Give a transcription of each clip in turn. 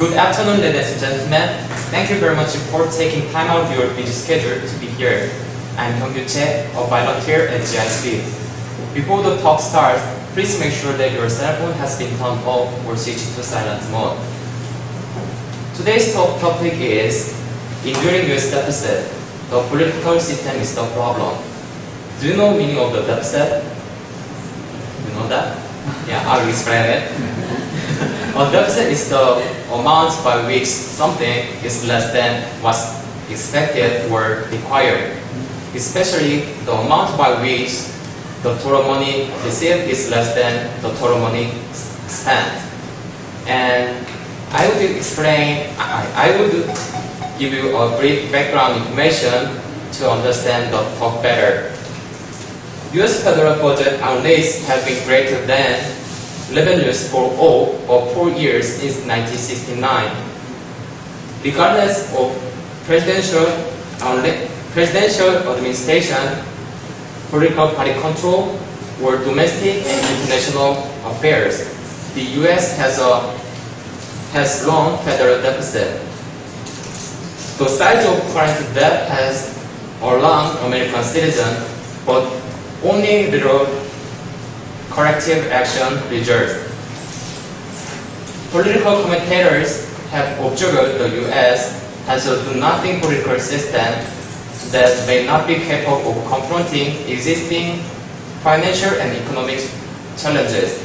Good afternoon, ladies and gentlemen. Thank you very much for taking time out of your busy schedule to be here. I'm Hyung-Gyu Che, a volunteer at GIC. Before the talk starts, please make sure that your cell phone has been turned off or switched to silent mode. Today's topic is enduring US deficit. The political system is the problem. Do you know the meaning of the deficit? You know that? Yeah, I'll explain it. A deficit is the amount by which something is less than what's expected or required, especially the amount by which the total money received is less than the total money spent. And I would give you a brief background information to understand the talk better. US federal budget outlays have been greater than revenues for all of 4 years since 1969. Regardless of presidential administration, political party control, or domestic and international affairs, the US has long federal deficit. The size of current debt has alarmed American citizens, but only little corrective action results. Political commentators have observed the US has a do-nothing political system that may not be capable of confronting existing financial and economic challenges.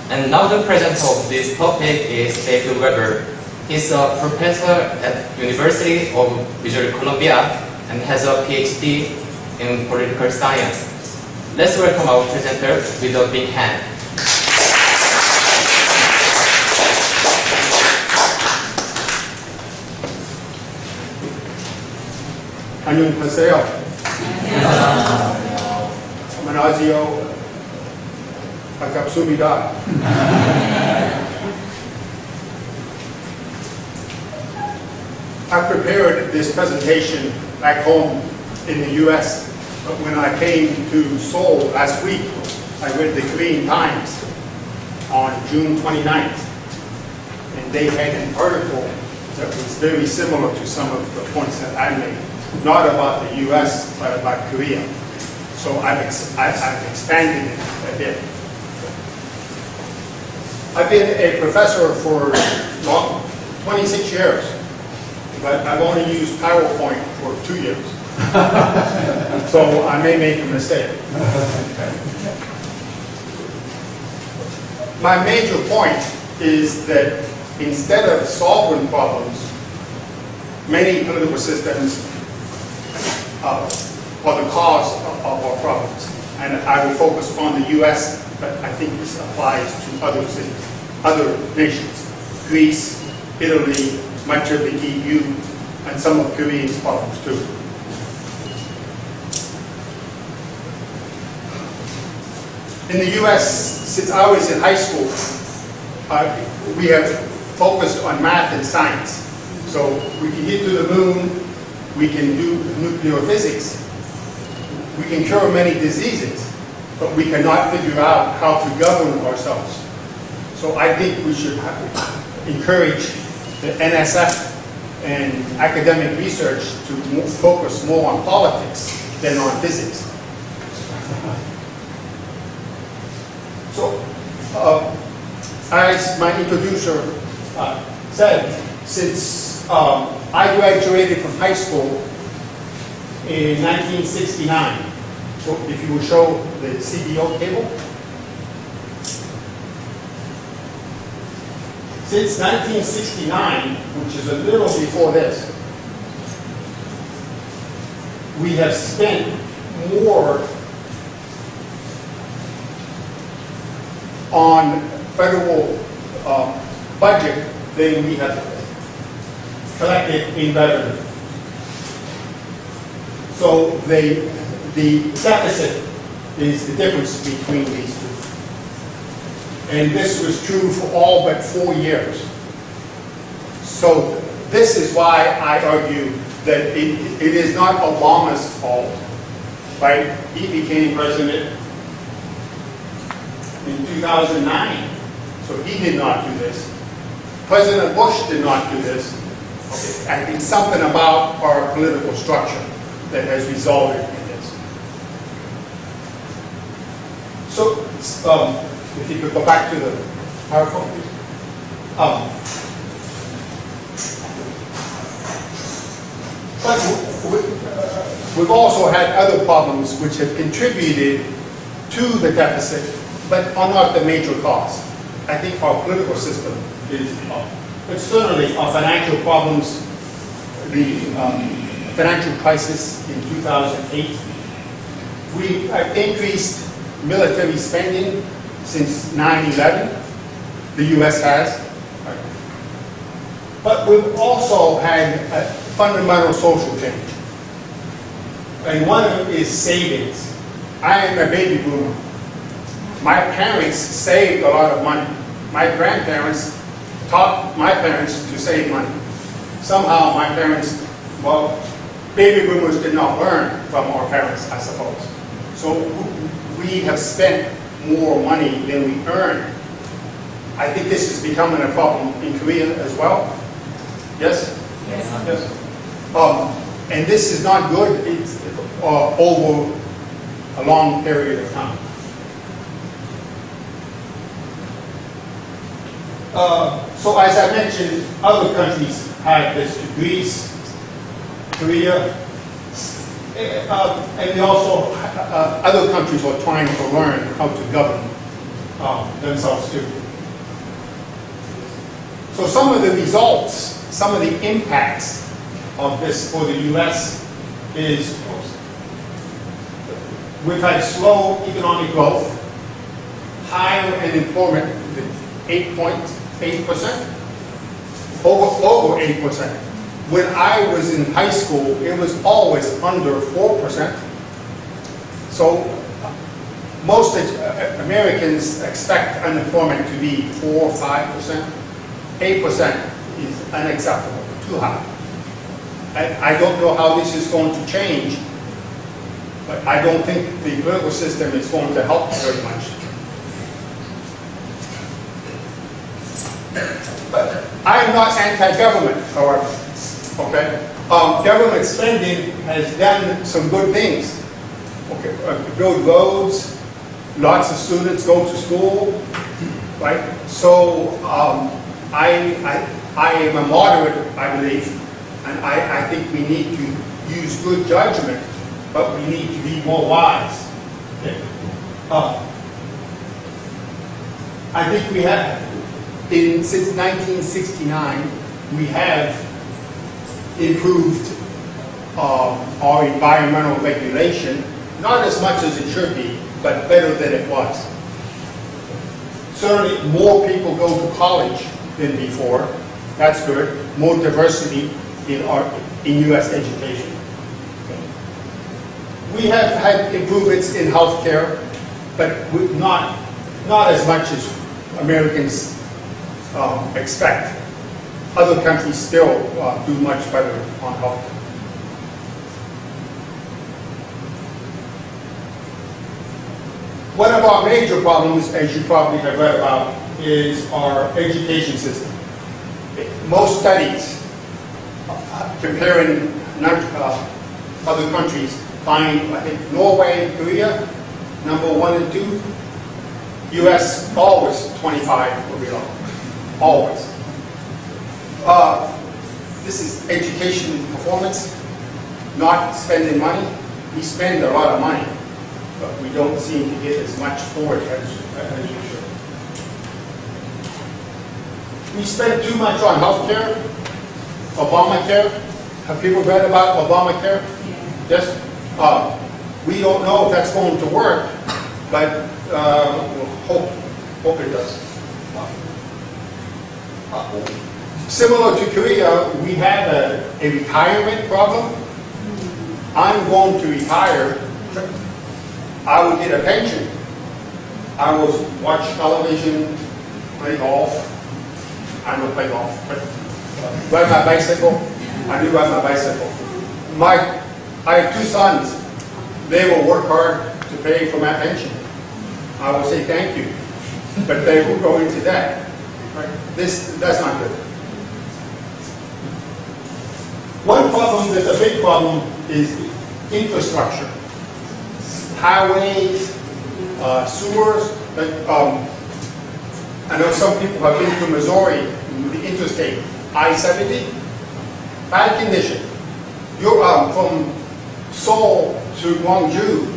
And now the presenter of this topic is David Weber. He's a professor at University of Missouri Columbia and has a Ph.D. in political science. Let's welcome our presenter with a big hand. 안녕하세요. 안녕하세요. 반갑습니다. I prepared this presentation back home in the US, but when I came to Seoul last week, I read the Korean Times on June 29th, and they had an article that was very similar to some of the points that I made, not about the US, but about Korea. So I've expanded it a bit. I've been a professor for 26 years, but I've only used PowerPoint for 2 years. So I may make a mistake. My major point is that instead of solving problems, many political systems are the cause of our problems. And I will focus on the US, but I think this applies to other cities, other nations. Greece, Italy, much of the EU, and some of Korea's problems too. In the US, since I was in high school, we have focused on math and science. So we can get to the moon, we can do nuclear physics, we can cure many diseases, but we cannot figure out how to govern ourselves. So I think we should encourage the NSF and academic research to focus more on politics than on physics. So, as my introducer said, since I graduated from high school in 1969, so if you will show the CBO table. Since 1969, which is a little before this, we have spent more on federal budget than we have collected in revenue. So the deficit is the difference between these two. And this was true for all but 4 years. So this is why I argue that it is not Obama's fault, right? He became president in 2009, so he did not do this. President Bush did not do this. Okay. I think something about our political structure that has resulted in this. So, if you could go back to the PowerPoint, please. But we've also had other problems which have contributed to the deficit, but are not the major cause. I think our political system is, but certainly our financial problems, the financial crisis in 2008, we have increased military spending since 9/11, the US has. But we've also had a fundamental social change. And one of them is savings. I am a baby boomer. My parents saved a lot of money. My grandparents taught my parents to save money. Somehow my parents, well, baby boomers did not learn from our parents, I suppose. So we have spent more money than we earned. I think this is becoming a problem in Korea as well. Yes? Yes. Yes. And this is not good. It's over a long period of time. So as I mentioned, other countries have this to Greece, Korea, and we also, other countries are trying to learn how to govern themselves too. So some of the results, some of the impacts of this for the U.S. is we've had slow economic growth, higher unemployment, 8.8%, over 8%. When I was in high school, it was always under 4%. So most Americans expect unemployment to be 4 or 5%. 8% is unacceptable, too high. I don't know how this is going to change, but I don't think the political system is going to help very much. But I am not anti-government, however. Okay, government spending has done some good things. Okay, build roads, lots of students go to school, right? So I am a moderate, I believe, and I think we need to use good judgment, but we need to be more wise. Okay. I think we have, since 1969, we have improved our environmental regulation, not as much as it should be, but better than it was. Certainly more people go to college than before. That's good. More diversity in U.S. education. We have had improvements in healthcare, but not as much as Americans expect. Other countries still do much better on healthcare. One of our major problems, as you probably have read about, is our education system. Most studies comparing other countries find, I think, Norway and Korea, number 1 and 2. U.S. always 25 or below. Always. This is education performance, not spending money. We spend a lot of money, but we don't seem to get as much for it as we should. We spend too much on healthcare, Obamacare. Have people read about Obamacare? Yes. We don't know if that's going to work, but we'll hope it does. Similar to Korea, we have a retirement problem. I'm going to retire. I will get a pension. I will watch television, play golf. I don't play golf, but ride my bicycle. I do ride my bicycle. I have 2 sons. They will work hard to pay for my pension. I will say thank you, but they will go into debt. Right? That's not good. problem that's a big problem is infrastructure. Highways, sewers. I know some people have been to Missouri, the interstate, I-70, bad condition. You're from Seoul to Gwangju,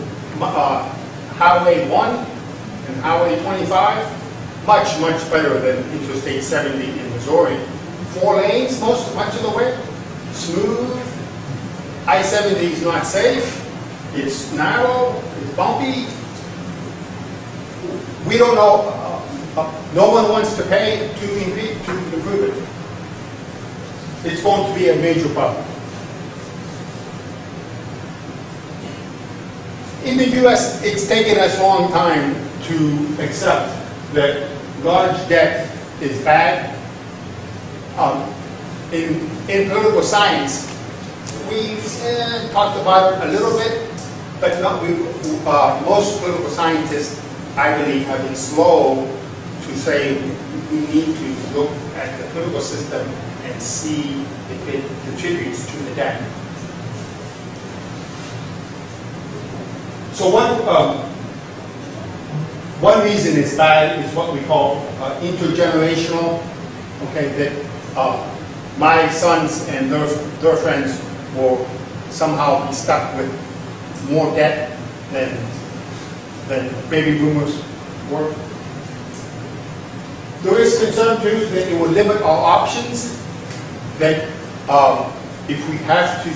Highway 1 and Highway 25, much, much better than Interstate 70 in Missouri. 4 lanes much of the way, smooth. I-70 is not safe, it's narrow, it's bumpy. We don't know, no one wants to pay to improve it. It's going to be a major problem. In the US, it's taken us a long time to accept that large debt is bad. In political science, we've talked about it a little bit, but not, most political scientists, I believe, have been slow to say we need to look at the political system and see if it contributes to the debt. So one reason it's bad is what we call intergenerational. Okay, that my sons and their friends will somehow be stuck with more debt than baby boomers were. There is concern too that it will limit our options. That if we have to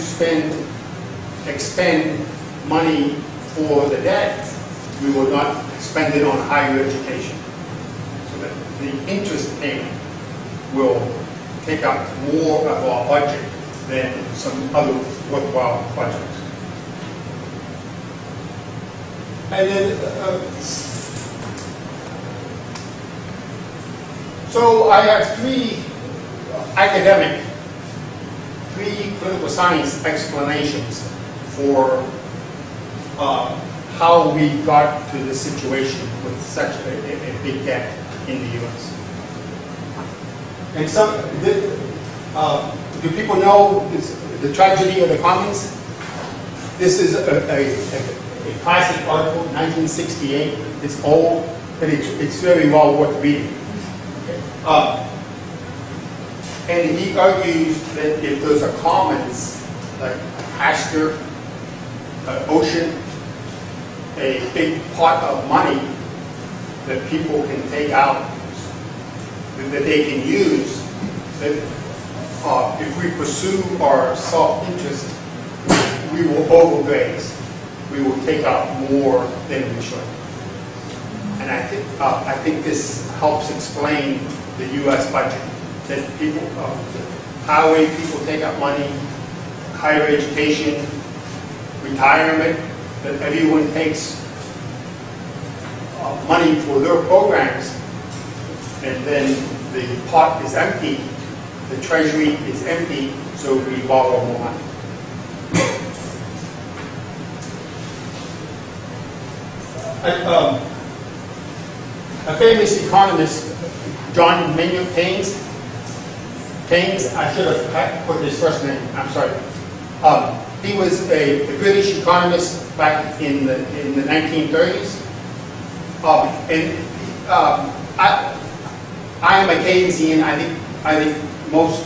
expend money for the debt, we will not spend it on higher education. So that the interest payment will take up more of our budget than some other worthwhile projects. And then, so I have three political science explanations for how we got to the situation with such a big debt in the U.S. And do people know the tragedy of the commons? This is a classic article, 1968. It's old, but it's very well worth reading. Okay. And he argues that if there's a commons, like a pasture, an ocean, a big pot of money that people can take out, that they can use, that if we pursue our self-interest, we will overgraze. We will take out more than we should. And I think this helps explain the U.S. budget. That people, highway people take out money, higher education, retirement, that everyone takes money for their programs, and then the pot is empty, the treasury is empty, so we borrow more money. A famous economist, John Maynard Keynes, I should have put his first name, I'm sorry. He was a British economist back in the 1930s. I am a Keynesian. I think most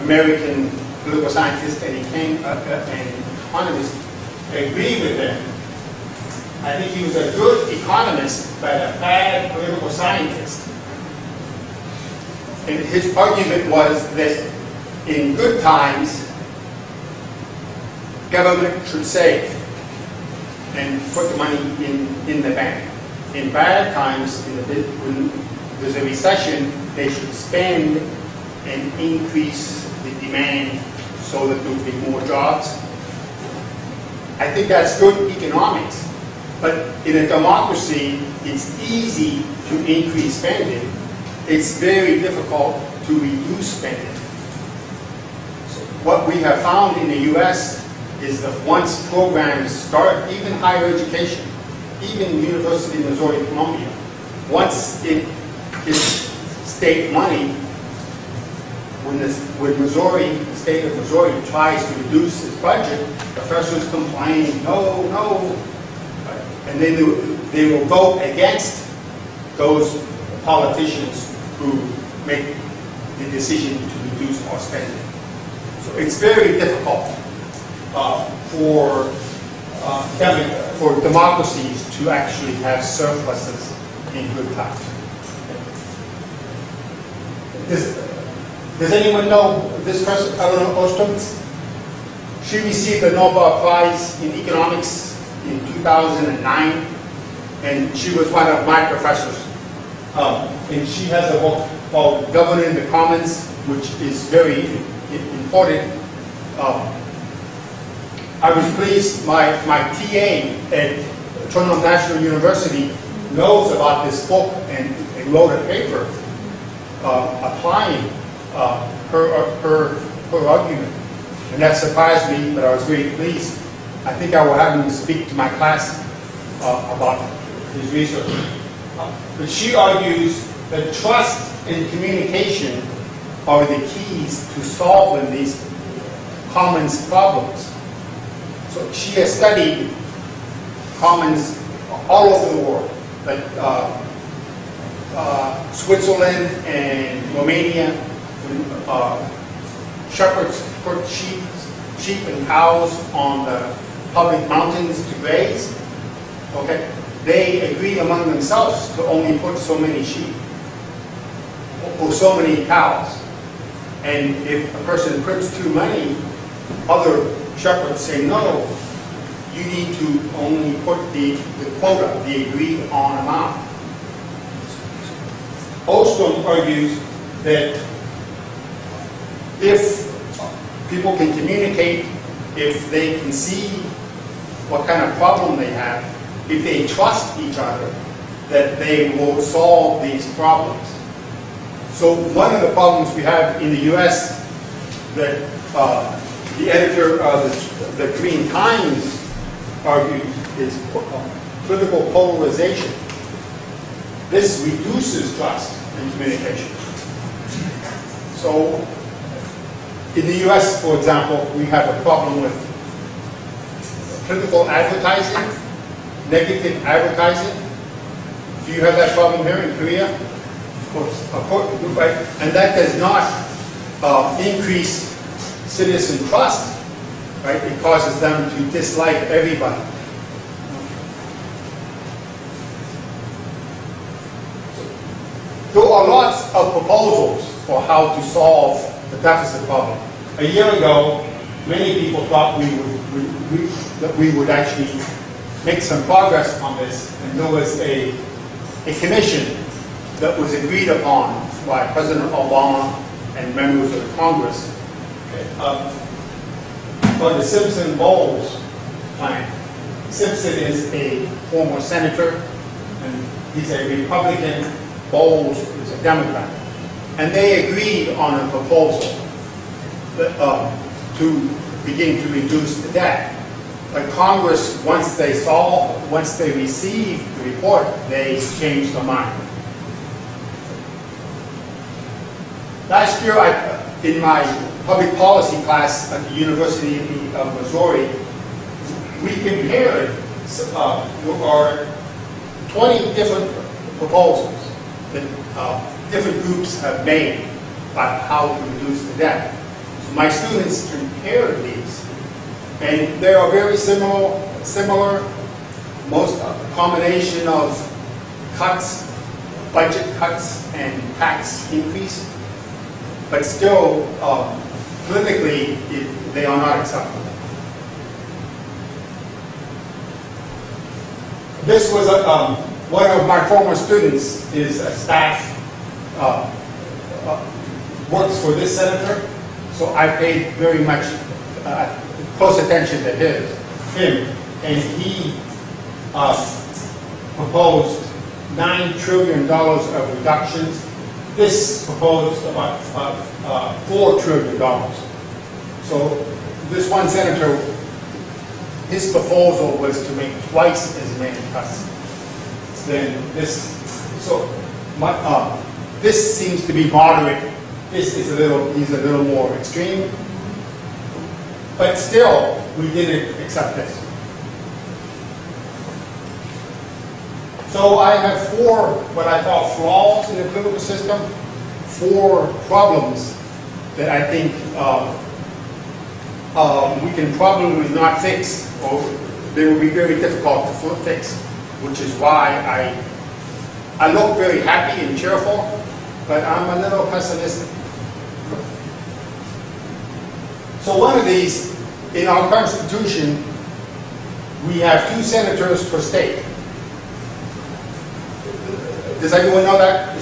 American political scientists and economists agree with him. I think he was a good economist, but a bad political scientist. And his argument was that in good times, government should save and put the money in the bank. In bad times, when there's a recession, they should spend and increase the demand so that there will be more jobs. I think that's good economics. But in a democracy, it's easy to increase spending. It's very difficult to reduce spending. So what we have found in the US is that once programs start, even higher education, even University of Missouri, Columbia, once it is state money, when Missouri, the state of Missouri, tries to reduce its budget, professors complain, no, no, and then they will vote against those politicians who make the decision to reduce our spending. So it's very difficult for democracies to actually have surpluses in good times. Does anyone know this person, Eleanor Ostrom? She received the Nobel Prize in Economics in 2009, and she was one of my professors. And she has a book called Governing the Commons, which is very important. I was pleased my TA at Toronto National University knows about this book and wrote a paper applying her argument. And that surprised me, but I was very pleased. I think I will have him speak to my class about his research. But she argues that trust and communication are the keys to solving these commons problems. So she has studied commons all over the world, like Switzerland and Romania. Shepherds put sheep and cows on the public mountains to graze. Okay, they agree among themselves to only put so many sheep or so many cows. And if a person puts too many, other shepherds say, no, you need to only put the quota, the agreed on amount. Ostrom argues that if people can communicate, if they can see what kind of problem they have, if they trust each other, that they will solve these problems. So one of the problems we have in the US that the editor of the Korean Times argues is political polarization. This reduces trust and communication. So in the US, for example, we have a problem with political advertising, negative advertising. Do you have that problem here in Korea? Of course, right? And that does not increase citizen trust, right? It causes them to dislike everybody. There are lots of proposals for how to solve the deficit problem. A year ago, many people thought that we would actually make some progress on this, and there was a commission that was agreed upon by President Obama and members of the Congress for the Simpson-Bowles plan. Simpson is a former senator, and he's a Republican. Bowles is a Democrat. And they agreed on a proposal to begin to reduce the debt. But Congress, once they received the report, they changed their mind. Last year, in my public policy class at the University of Missouri, we compared our 20 different proposals that different groups have made about how to reduce the debt. So my students compared these, and they are very similar. Most combination of cuts, budget cuts, and tax increase, but still politically they are not acceptable. This was one of my former students is a staff, works for this senator, so I paid very much close attention to him, and he proposed $9 trillion of reductions. This proposed about $4 trillion. So this one senator, his proposal was to make twice as many cuts than this. So this seems to be moderate This is he's a little more extreme. But still, we didn't accept this. So I have 4 what I call flaws in the political system, 4 problems that I think we can probably not fix, or they will be very difficult to fix, which is why I look very happy and cheerful, but I'm a little pessimistic. So one of these, in our Constitution, we have 2 senators per state. Does anyone know that?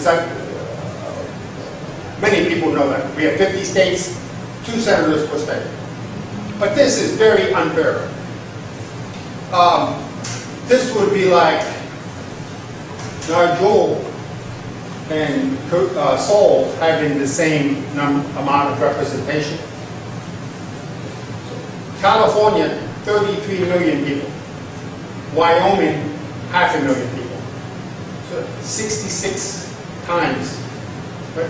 Many people know that. We have 50 states, 2 senators per state. But this is very unfair. This would be like Joel and Seoul having the same amount of representation. California, 33 million people. Wyoming, 500,000 people. So 66 times. Right?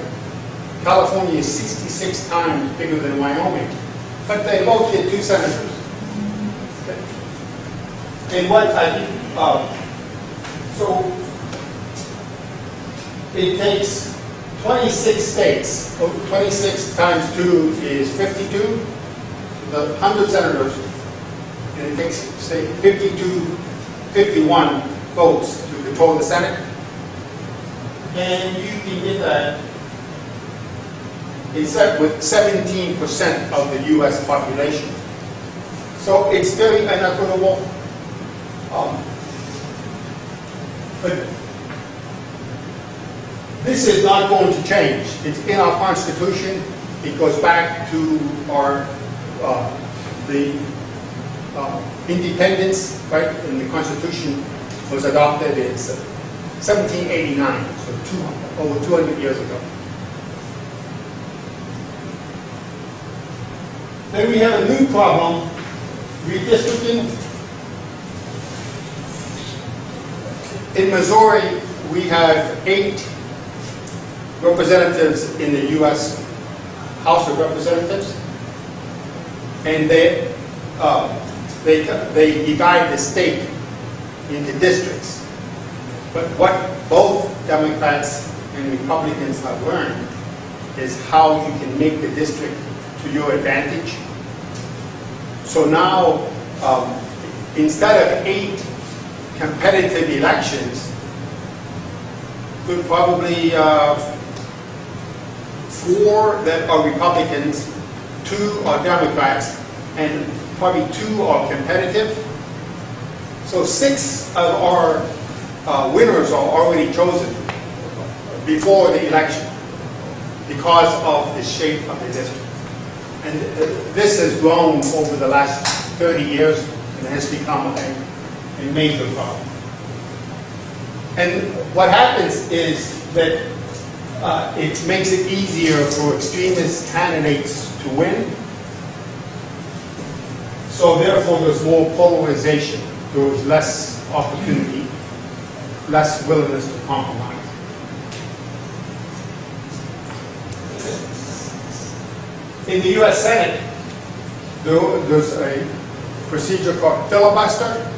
California is 66 times bigger than Wyoming. But they both get 2 senators. Okay. And what I think, so it takes 26 states. 26 times 2 is 52. The 100 senators, and it takes, say, 51 votes to control the Senate. And you can get that except with 17% of the U.S. population. So it's very inequitable. But this is not going to change. It's in our Constitution. It goes back to our independence, right? And the Constitution was adopted in 1789, so over 200 years ago. Then we have a new problem, redistricting. In Missouri, we have 8 representatives in the U.S. House of Representatives. And they divide the state into districts. But what both Democrats and Republicans have learned is how you can make the district to your advantage. So now, instead of 8 competitive elections, could probably 4 that are Republicans, 2 are Democrats, and probably 2 are competitive. So 6 of our winners are already chosen before the election because of the shape of the district. And this has grown over the last 30 years and has become a major problem. And what happens is that it makes it easier for extremist candidates to win. So therefore there's more polarization. There's less opportunity, less willingness to compromise. In the U.S. Senate, there's a procedure called filibuster.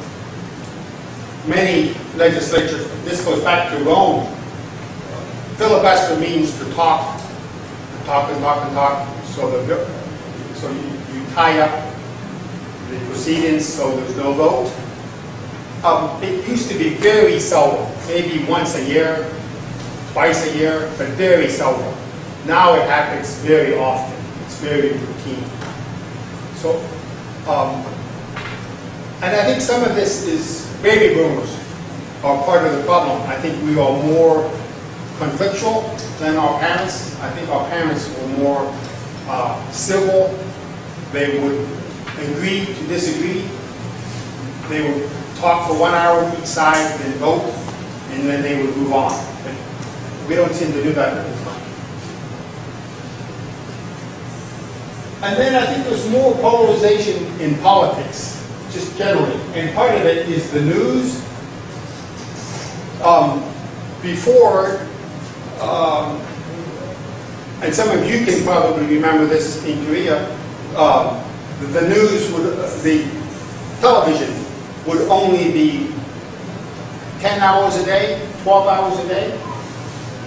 Many legislatures, this goes back to Rome. Filibuster means to talk and talk and talk and talk. So you tie up the proceedings so there's no vote. It used to be very seldom, maybe once a year, twice a year, but very seldom. Now it happens very often. It's very routine. So, and I think some of this is baby boomers are part of the problem. I think we are more conflictual than our parents. I think our parents were more civil. They would agree to disagree. They would talk for 1 hour each side, then vote, and then they would move on. But we don't seem to do that at this time. And then I think there's more polarization in politics, just generally. And part of it is the news. Before, and some of you can probably remember this in Korea, the news would, the television would only be 10 hours a day, 12 hours a day.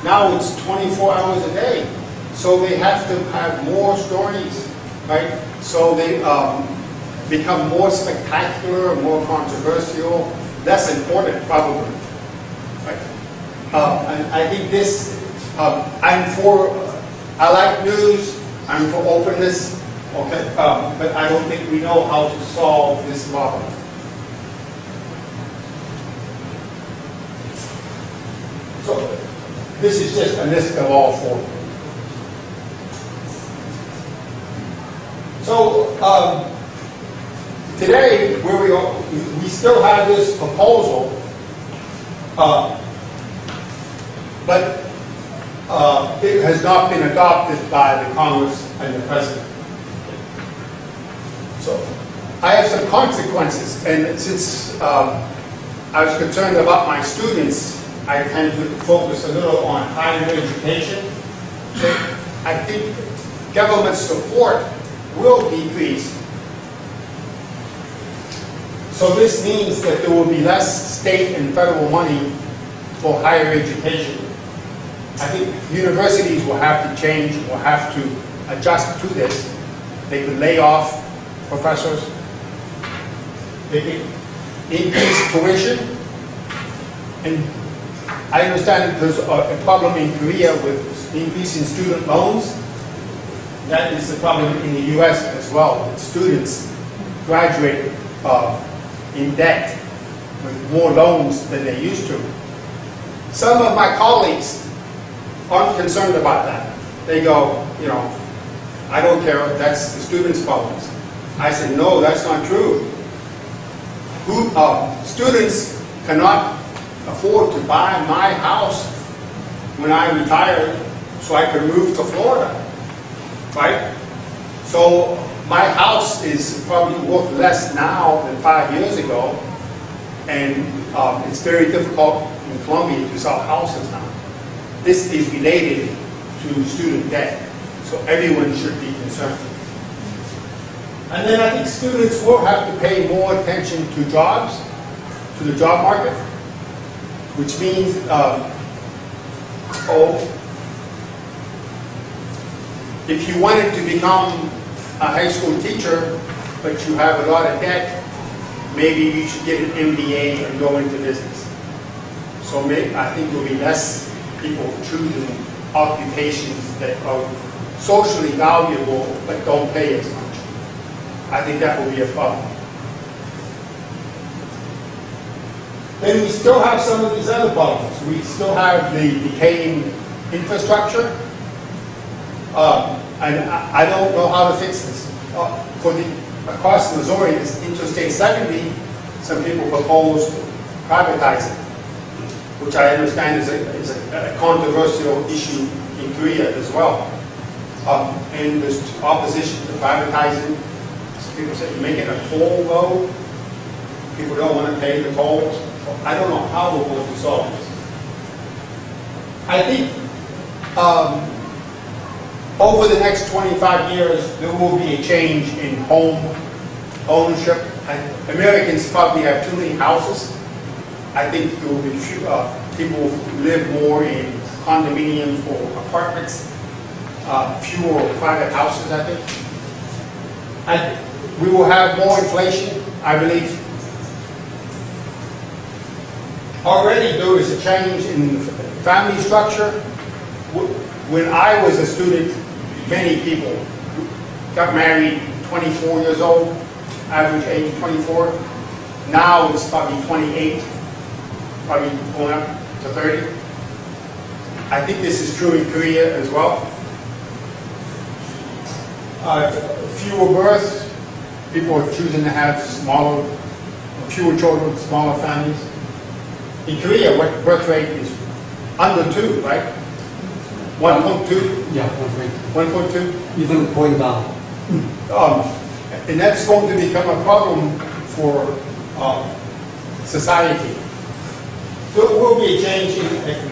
Now it's 24 hours a day. So they have to have more stories, right? So they become more spectacular, more controversial, less important probably. Right? And I think this, I like news, I'm for openness, okay? But I don't think we know how to solve this problem. So this is just a list of all four. So today, where we are, we still have this proposal, but it has not been adopted by the Congress and the President. So I have some consequences, and since I was concerned about my students, I tend to focus a little on higher education. So I think government support will decrease. So this means that there will be less state and federal money for higher education. I think universities will have to change, will have to adjust to this. They could lay off professors. They could increase tuition. And I understand that there's a problem in Korea with increasing student loans. That is the problem in the US as well. Students graduate in debt with more loans than they used to. Some of my colleagues aren't concerned about that. They go, you know, I don't care, that's the students' problems. I said, no, that's not true. Students cannot afford to buy my house when I retire so I could move to Florida, right? So my house is probably worth less now than 5 years ago, and it's very difficult in Columbia to sell houses now. This is related to student debt, so everyone should be concerned. And then I think students will have to pay more attention to jobs, to the job market, which means, if you wanted to become a high school teacher, but you have a lot of debt, maybe you should get an MBA and go into business. So I think there will be less people choosing occupations that are socially valuable but don't pay as much. I think that will be a problem. Then we still have some of these other problems. We still have the decaying infrastructure. And I don't know how to fix this. Across Missouri, this Interstate 70, some people propose privatizing, which I understand is a controversial issue in Korea as well. And there's opposition to privatizing. Some people say, make it a toll road. People don't want to pay the tolls. I don't know how we're going to solve this. I think over the next 25 years, there will be a change in home ownership. Americans probably have too many houses. I think there will be people who live more in condominiums or apartments, fewer private houses, I think. And we will have more inflation, I believe. Already there is a change in family structure. When I was a student, many people got married 24 years old, average age 24. Now it's probably 28, probably going up to 30. I think this is true in Korea as well. Fewer births, people are choosing to have fewer children, smaller families. In Korea, what birth rate is under 2, right? 1.2? Yeah, 1.2? even going down. And that's going to become a problem for society. There will be a change in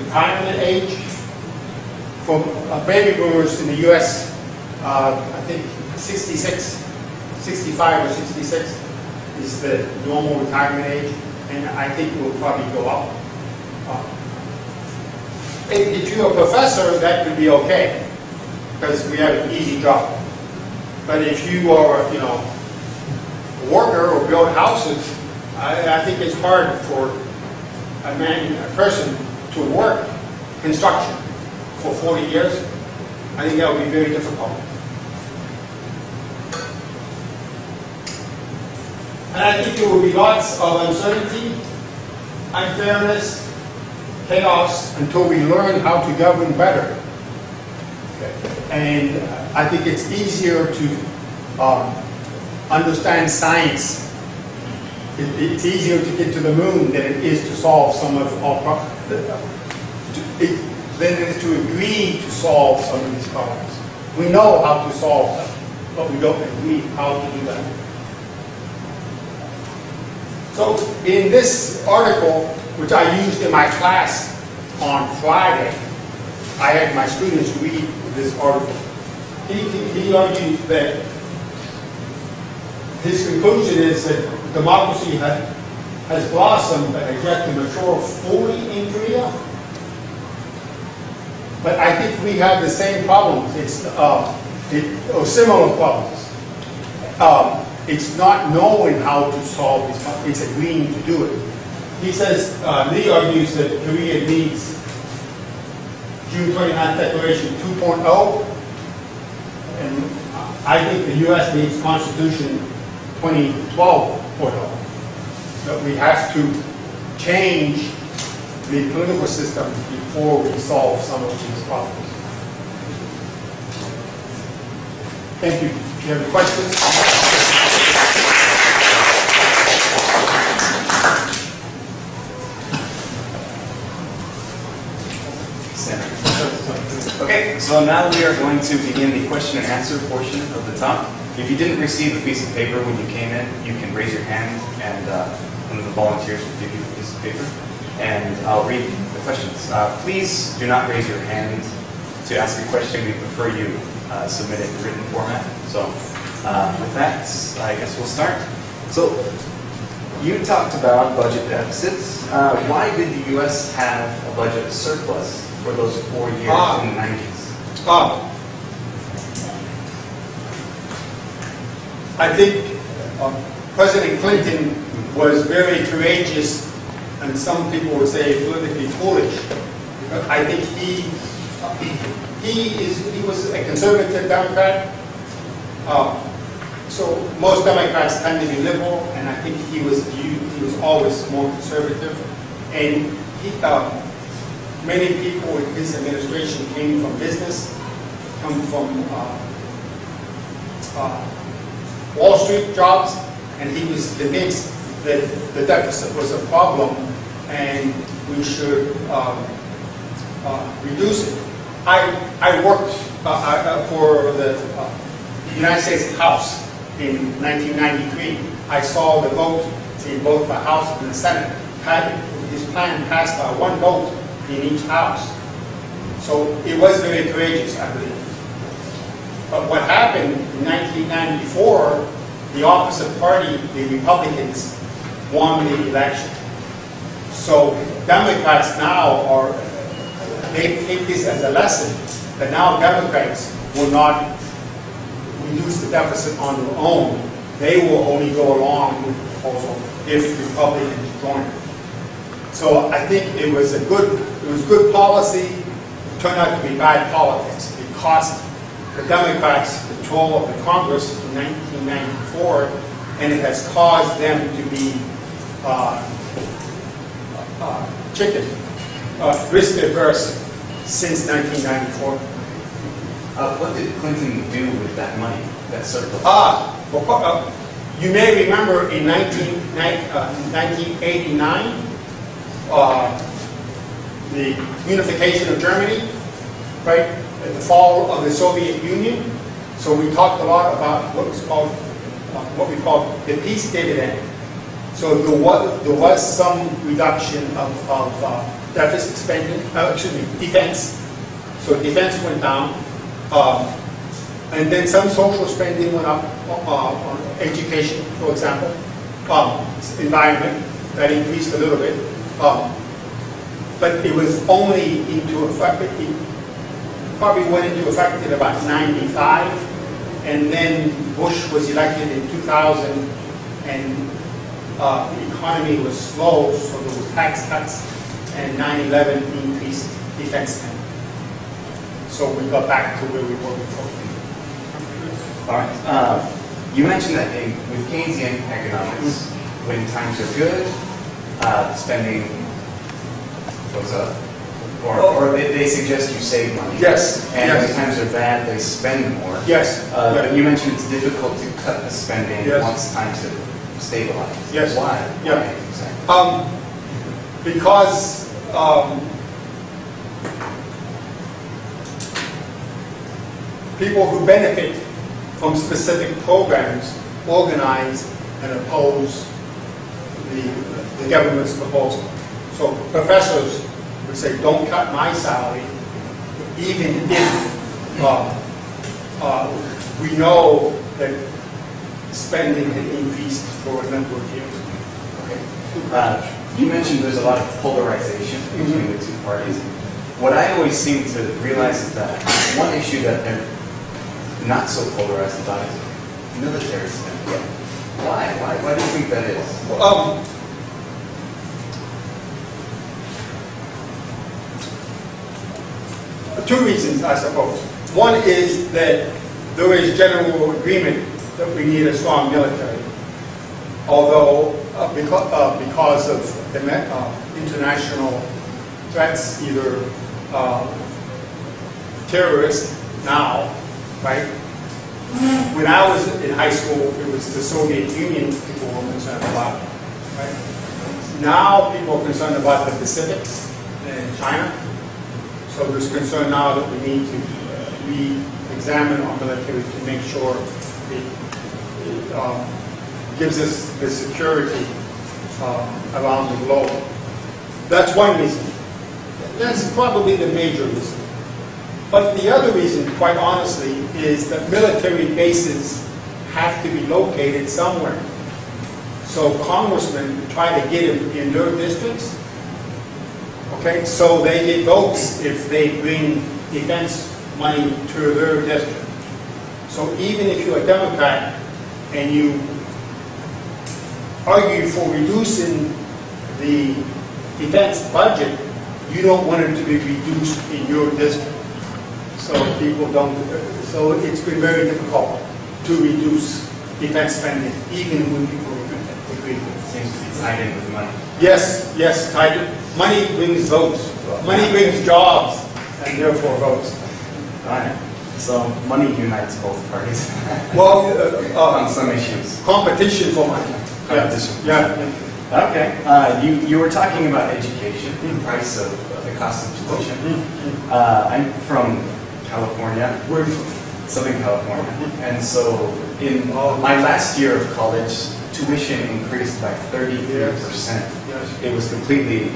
retirement age. for baby boomers in the U.S., I think 65 or 66 is the normal retirement age, and I think it will probably go up. If you're a professor, that could be okay, because we have an easy job. But if you are, a worker or build houses, I think it's hard for a person to work construction for 40 years. I think that would be very difficult. And I think there will be lots of uncertainty, unfairness, chaos, until we learn how to govern better. Okay. And I think it's easier to understand science. It's easier to get to the moon than it is to solve some of our problems. Than it is to agree to solve some of these problems. We know how to solve them, but we don't agree how to do that. So in this article, which I used in my class on Friday, I had my students read this article. He argued that his conclusion is that democracy has blossomed but has yet to mature fully in Korea. But I think we have the same problems. Or similar problems. It's not knowing how to solve these problems. It's agreeing to do it. He says, Lee argues that Korea needs June 29th Declaration 2.0, and I think the U.S. needs Constitution 2012.0. But we have to change the political system before we solve some of these problems. Thank you. Do you have any questions? Okay, so now we are going to begin the question and answer portion of the talk. If you didn't receive a piece of paper when you came in, you can raise your hand and one of the volunteers will give you a piece of paper and I'll read the questions. Please do not raise your hand to ask a question. We prefer you submit it in written format. So with that, I guess we'll start. So you talked about budget deficits. Why did the U.S. have a budget surplus for those 4 years in the 90s? I think President Clinton was very courageous, and some people would say politically foolish. I think he was a conservative Democrat. So most Democrats tend to be liberal, and I think he was always more conservative. And many people in his administration came from business, come from Wall Street jobs, and he was convinced that the deficit was a problem and we should reduce it. I worked for the United States House in 1993. I saw the vote in both the House and the Senate. His plan passed by one vote in each house. So it was very courageous, I believe. But what happened in 1994, the opposite party, the Republicans, won the election. So Democrats now they take this as a lesson that now Democrats will not reduce the deficit on their own. They will only go along with the proposal if Republicans join it. So I think it was good policy. It turned out to be bad politics. It cost the Democrats control of the Congress in 1994, and it has caused them to be risk averse since 1994. What did Clinton do with that money, that surplus? You may remember in 1989, the unification of Germany, right, at the fall of the Soviet Union. So we talked a lot about what we call the Peace Dividend. So there was some reduction of deficit spending, defense, So defense went down. And then some social spending went up on education, for example. Environment, that increased a little bit. But it was only into effect, it probably went into effect in about 95. And then Bush was elected in 2000, and the economy was slow, so there was tax cuts, and 9/11 increased defense spending. So we got back to where we were before. All right. You mentioned that with Keynesian economics, when times are good, spending goes up. Or they suggest you save money. Yes. And yes. when times are bad, they spend more. Yes. But you mentioned it's difficult to cut the spending yes. once times have stabilized. Yes. Why? Yeah. Why exactly? Because people who benefit from specific programs organize and oppose the government's proposal. So professors would say, don't cut my salary, even if we know that spending had increased for a number of years. Okay. You mentioned there's a lot of polarization between the two parties. What I always seem to realize is that one issue that they're not so polarized about is military spending. Why? Why do you think that is? Two reasons, I suppose. One is that there is general agreement that we need a strong military, although because of the international threats, either terrorist now, right? When I was in high school, it was the Soviet Union people were concerned about, right? Now people are concerned about the Pacifics and China. So there's concern now that we need to re-examine our military to make sure it gives us the security around the globe. That's one reason. That's probably the major reason. But the other reason, quite honestly, is that military bases have to be located somewhere. So congressmen try to get them in their districts. Okay, so they get votes if they bring defense money to their district. So even if you're a Democrat and you argue for reducing the defense budget, you don't want it to be reduced in your district. So people don't, so it's been very difficult to reduce defense spending, even when people agree. It seems to be tied in with money. Yes, yes, tied in. Money brings votes. Money brings jobs, and therefore votes. All right. So money unites both parties. Well, on some issues. Competition for money. Competition. Yeah. Okay. You were talking about education, the price of the cost of tuition. I'm from California. Where are you from? Southern California. And so in my last year of college, tuition increased by 33%. Yes. It was completely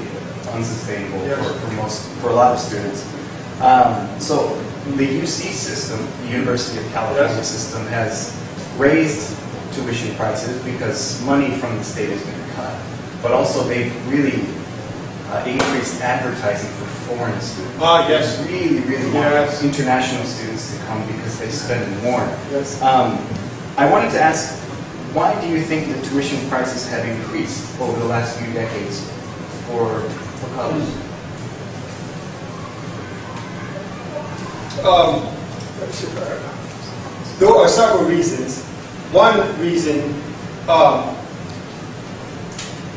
unsustainable Yes. for a lot of students. So the UC system, the University of California Yes. system, has raised tuition prices because money from the state has been cut. But also they've really increased advertising for foreign students. Yes. They really want international students to come because they spend more. Yes. I wanted to ask, why do you think the tuition prices have increased over the last few decades for college? There are several reasons. One reason,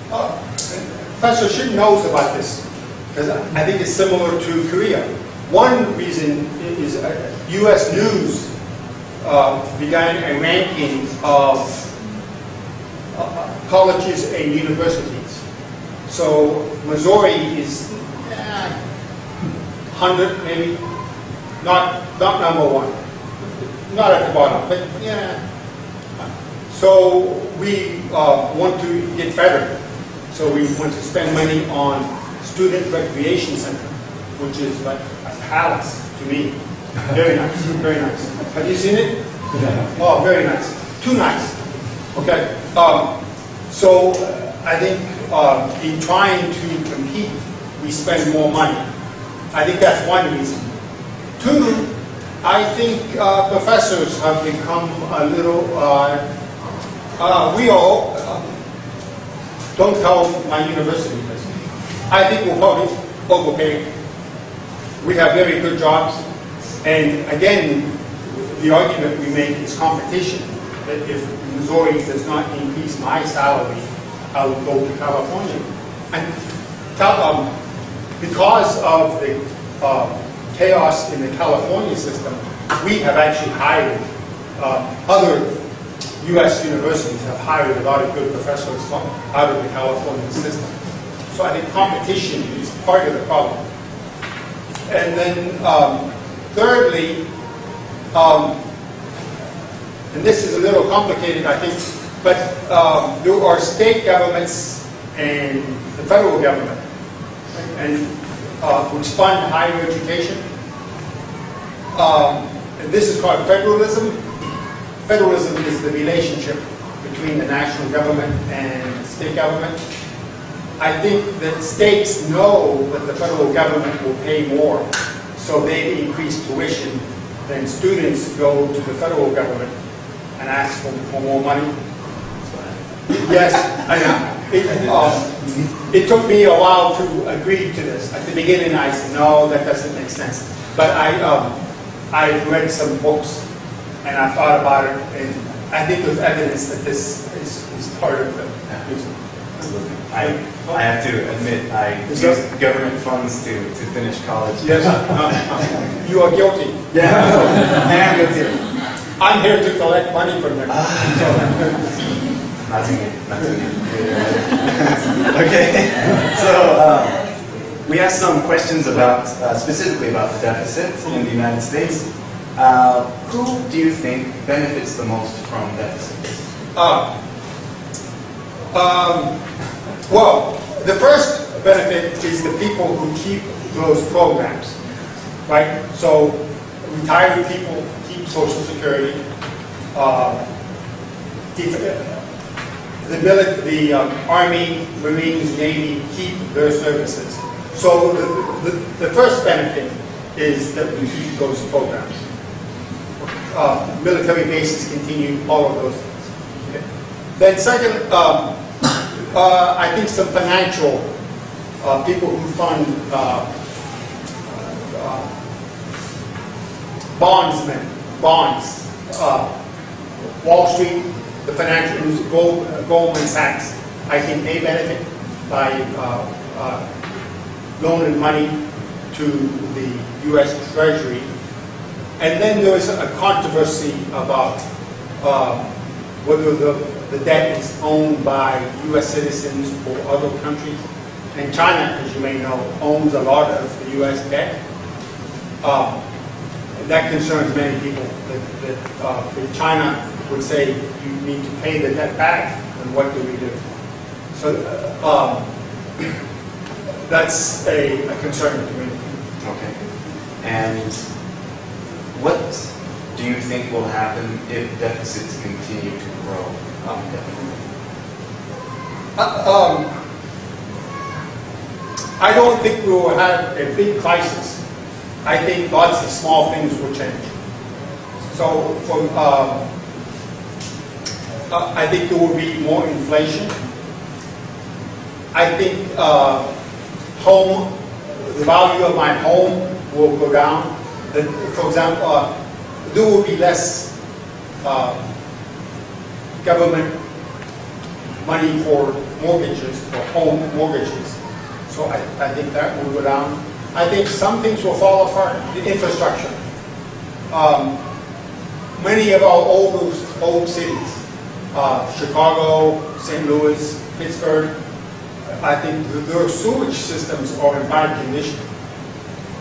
Professor Shin knows about this, because I think it's similar to Korea. One reason is U.S. News began a ranking of colleges and universities. So Missouri is 100 maybe, not number one, not at the bottom, but yeah. So we want to get better. So we want to spend money on student recreation center, which is like a palace. to me. Very nice, very nice. Have you seen it? Oh, very nice. Too nice. Okay. So I think in trying to compete, we spend more money. I think that's one reason. Two, I think professors have become a little, we all, don't tell my university this. I think we're probably overpaid. We have very good jobs. And again, the argument we make is competition. That if Missouri does not increase my salary, I will go to California. And because of the chaos in the California system, we have actually hired, other U.S. universities have hired a lot of good professors out of the California system. So I think competition is part of the problem. And then thirdly, and this is a little complicated, I think, but there are state governments and the federal government, and which fund higher education. And this is called federalism. Federalism is the relationship between the national government and state government. I think that states know that the federal government will pay more, so they increase tuition. Then students go to the federal government and ask for more money. Yes, I know. It took me a while to agree to this. At the beginning, I said, no, that doesn't make sense. But I read some books, and I thought about it, and I think there's evidence that this is part of the reason. I have to admit, I used government funds to finish college. Yes, you are guilty. Yeah, I am guilty. I'm here to collect money from them. Not too good. Okay, so we have some questions about, specifically about the deficit in the United States. Who do you think benefits the most from deficits? Well, the first benefit is the people who keep those programs, right? So retired people keep Social Security. The Army, Marines, Navy keep their services. So the first benefit is that we keep those programs. Military bases continue, all of those things. Okay. Then second, I think some financial people who fund bonds, Wall Street, the financial, Goldman Sachs, I think they benefit by loaning money to the U.S. Treasury. And then there is a controversy about whether the debt is owned by U.S. citizens or other countries. And China, as you may know, owns a lot of the U.S. debt. That concerns many people. That China would say you need to pay the debt back, and what do we do? So that's a concern to me. Okay. And what do you think will happen if deficits continue to grow? I don't think we will have a big crisis. I think lots of small things will change. So I think there will be more inflation. I think the value of my home will go down. For example, there will be less government money for mortgages, for home mortgages. So I think that will go down. I think some things will fall apart. The infrastructure. Many of our old cities, Chicago, St. Louis, Pittsburgh, I think their sewage systems are in bad condition.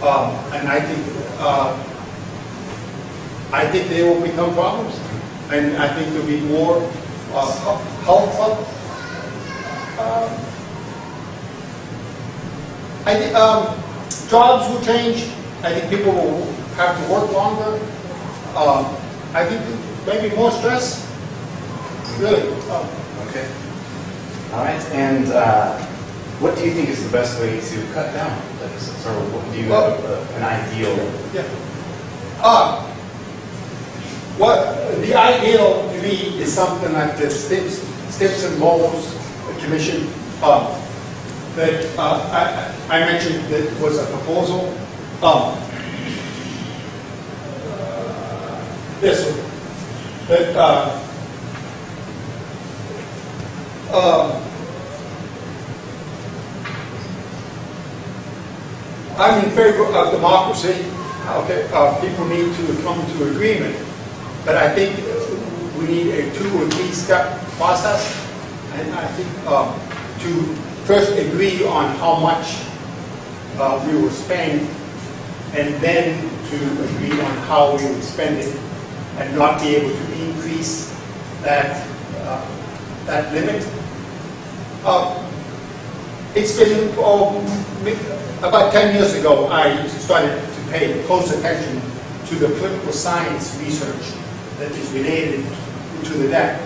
And I think they will become problems. And I think there'll be more health. I think jobs will change. I think people will have to work longer. I think maybe more stress. Really. Okay. All right. And what do you think is the best way to cut down deficits, or what, do you have an ideal? Yeah. What the ideal to me is something like the Stimson Bowles Commission that I mentioned that was a proposal. This one. That I'm in favor of democracy. Okay, people need to come to agreement, but I think we need a 2 or 3 step process, and I think to first agree on how much we will spend, and then to agree on how we would spend it, and not be able to increase that that limit. It's been about 10 years ago I started to pay close attention to the political science research that is related to the debt.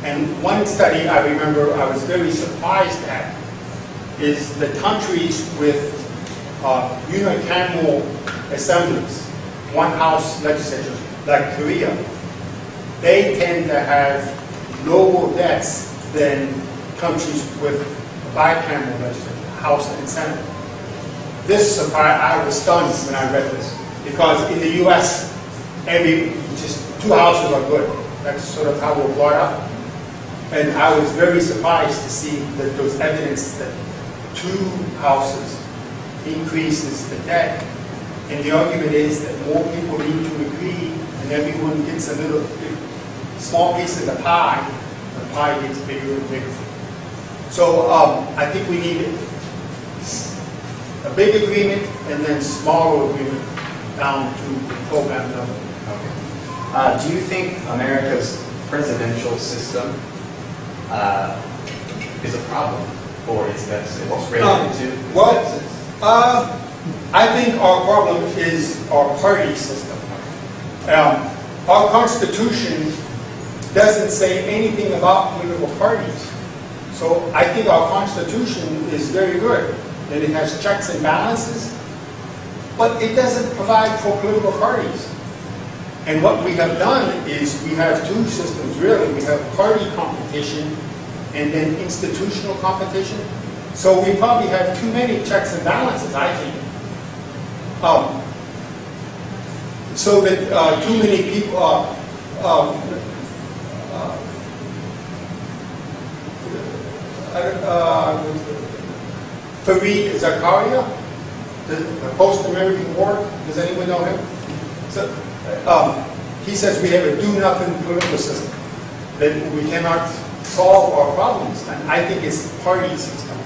And one study I remember I was very surprised at is the countries with unicameral assemblies, one house legislatures, like Korea. They tend to have lower debts than countries with bicameral legislature, House and Senate. This surprised, I was stunned when I read this, because in the U.S., just 2 houses are good. That's sort of how we're brought up. And I was very surprised to see that there was evidence that 2 houses increases the debt. And the argument is that more people need to agree, and everyone gets a little small piece of the pie gets bigger and bigger. So I think we need a big agreement and then smaller agreement down to the program level. Okay. Do you think America's presidential system is a problem for its deficit? Well, I think our problem is our party system. Our Constitution doesn't say anything about political parties. So I think our Constitution is very good, and it has checks and balances, but it doesn't provide for political parties. And what we have done is we have 2 systems, really. We have party competition and then institutional competition. So we probably have too many checks and balances, I think. So that too many people Fareed Zakaria, the post-American War, does anyone know him? So, he says we have a do-nothing political system, that we cannot solve our problems, and I think it's the party system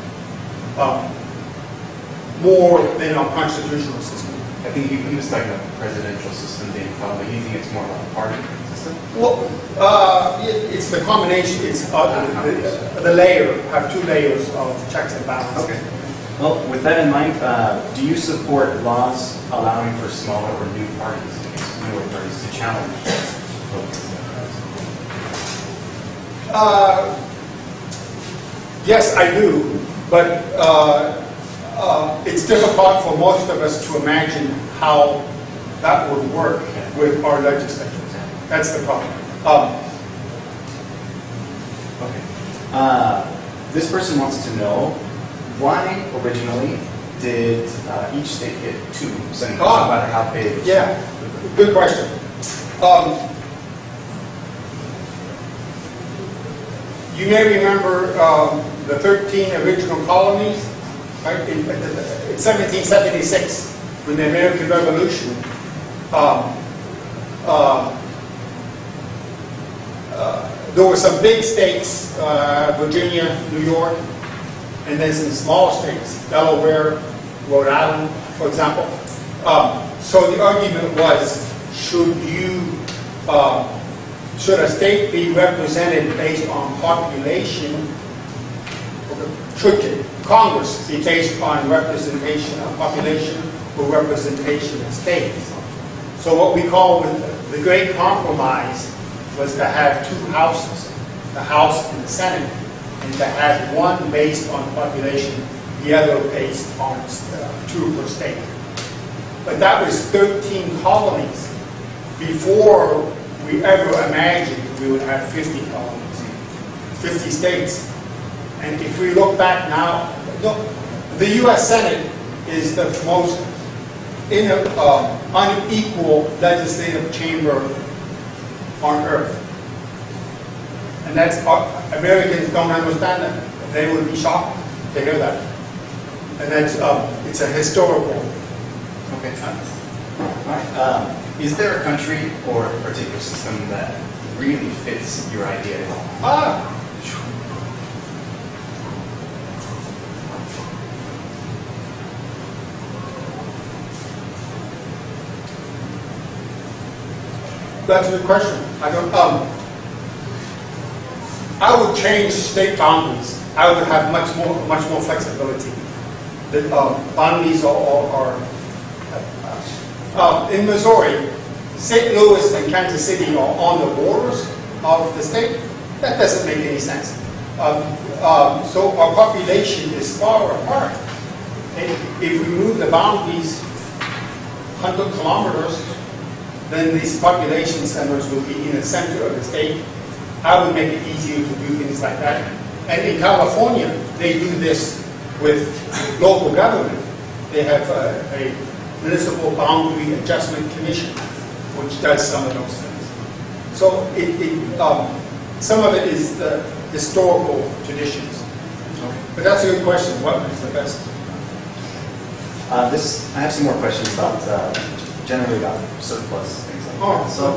more than our constitutional system. I think he was talking about the presidential system being a problem, but you think it's more about the party system? Well, it's the combination. It's the layer. Have 2 layers of checks and balances. Okay. Well, with that in mind, do you support laws allowing for smaller or new parties, newer parties, to challenge? Yes, I do, but it's difficult for most of us to imagine how that would work with our legislatures. That's the problem. Okay. This person wants to know, why originally did each state get 2 senators, no matter how big? Yeah, good question. You may remember the 13 original colonies, right? In 1776, when the American Revolution, there were some big states, Virginia, New York, and then some small states, Delaware, Rhode Island, for example. So the argument was, should a state be represented based on population? Should Congress be based on representation of population or representation of states? So what we call the Great Compromise was to have two houses, the House and the Senate, and to have one based on population, the other based on two per state. But that was 13 colonies before we ever imagined we would have 50 colonies, 50 states. And if we look back now, look, the U.S. Senate is the most unequal legislative chamber on earth. And that's, Americans don't understand that. They would be shocked to hear that. And that's, it's a historical. Okay. All right. Is there a country or a particular system that really fits your idea? That's a good question. I don't. I would change state boundaries. I would have much more flexibility. The boundaries are in Missouri, St. Louis and Kansas City are on the borders of the state. That doesn't make any sense. So our population is far apart. And if we move the boundaries 100 kilometers, then these population centers will be in the center of the state. I would make it easier to do things like that. And in California, they do this with local government. They have a municipal boundary adjustment commission, which does some of those things. So some of it is the historical traditions. But that's a good question. What is the best? I have some more questions about generally about surplus, things like that. So,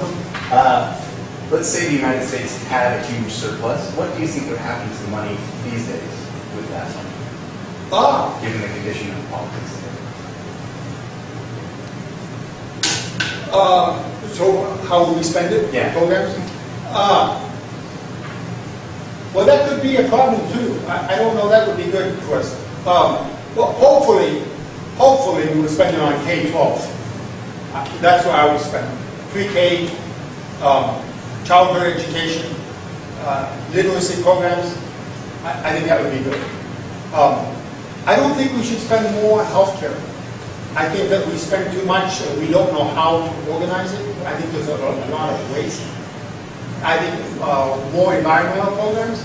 let's say the United States had a huge surplus. What do you think would happen to the money these days with that money? Given the condition of politics today. So how will we spend it? Yeah. Programs? Well, that could be a problem too. I don't know that would be good for us. Well, hopefully we will spend it on K-12. That's what I would spend. Pre-K, childhood education, literacy programs. I think that would be good. I don't think we should spend more on healthcare. I think that we spend too much and we don't know how to organize it. I think there's a lot of waste. I think more environmental programs.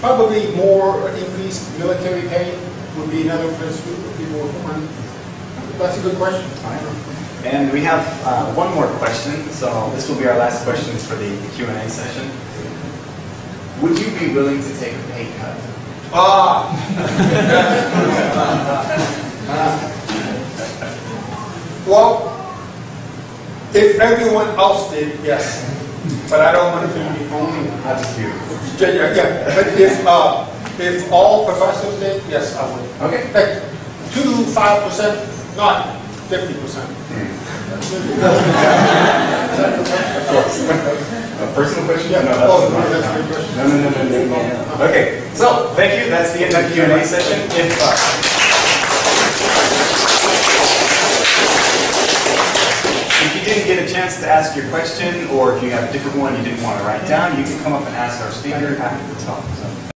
Probably more increased military pay would be another place for people with money. That's a good question. And we have one more question. So this will be our last question for the Q&A session. Would you be willing to take a pay cut? Well, if everyone else did, yes. But I don't want to be the only. Not just you. Yeah. But if all professors did, yes, I would. Okay. Like 2 to 5%, not 50%. A personal question? Yeah. No, that's a good question. No. Okay. So, thank you. That's the end of the Q&A session. If you didn't get a chance to ask your question, or if you have a different one you didn't want to write down, you can come up and ask our speaker after the talk. So.